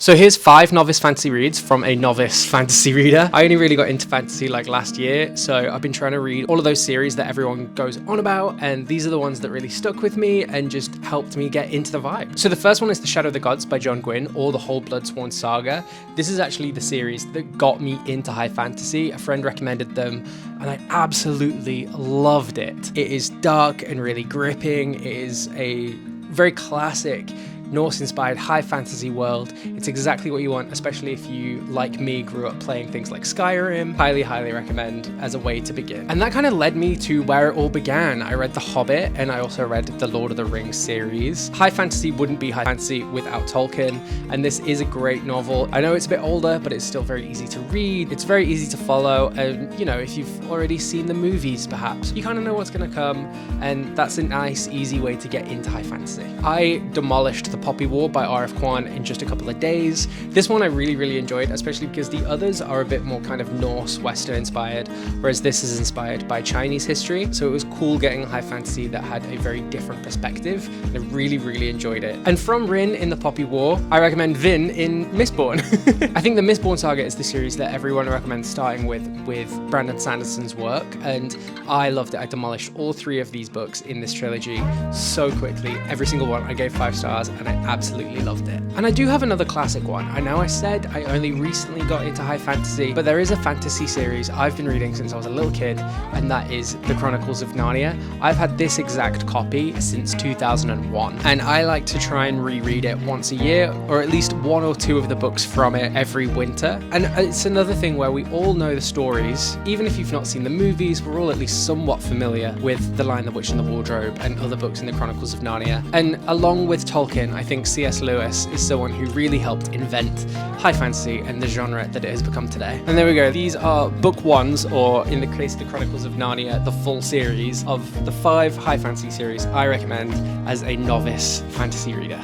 So here's 5 novice fantasy reads from a novice fantasy reader. I only really got into fantasy like last year, so I've been trying to read all of those series that everyone goes on about, and these are the ones that really stuck with me and just helped me get into the vibe. So the first one is The Shadow of the Gods by John Gwynne, or the whole Bloodsworn saga. This is actually the series that got me into high fantasy. A friend recommended them, and I absolutely loved it. It is dark and really gripping. It is a very classic Norse-inspired high fantasy world. It's exactly what you want, especially if you, like me, grew up playing things like Skyrim. Highly, highly recommend as a way to begin. And that kind of led me to where it all began. I read The Hobbit, and I also read the Lord of the Rings series. High fantasy wouldn't be high fantasy without Tolkien, and this is a great novel. I know it's a bit older, but it's still very easy to read. It's very easy to follow, and you know, if you've already seen the movies, perhaps, you kind of know what's going to come, and that's a nice, easy way to get into high fantasy. I demolished The Poppy War by R.F. Kuan in just a couple of days. This one I really, really enjoyed, especially because the others are a bit more kind of Norse, Western inspired, whereas this is inspired by Chinese history. So it was cool getting a high fantasy that had a very different perspective, and I really, really enjoyed it. And from Rin in The Poppy War, I recommend Vin in Mistborn. I think the Mistborn saga is the series that everyone recommends starting with Brandon Sanderson's work, and I loved it. I demolished all 3 of these books in this trilogy so quickly. Every single one I gave 5 stars, and I absolutely loved it. And I do have another classic one. I know I said I only recently got into high fantasy, but there is a fantasy series I've been reading since I was a little kid, and that is The Chronicles of Narnia. I've had this exact copy since 2001, and I like to try and reread it once a year, or at least 1 or 2 of the books from it every winter. And it's another thing where we all know the stories. Even if you've not seen the movies, we're all at least somewhat familiar with The Lion, the Witch and the Wardrobe and other books in The Chronicles of Narnia. And along with Tolkien, I think C.S. Lewis is someone who really helped invent high fantasy and the genre that it has become today. And there we go. These are book 1s, or in the case of The Chronicles of Narnia, the full series of the 5 high fantasy series I recommend as a novice fantasy reader.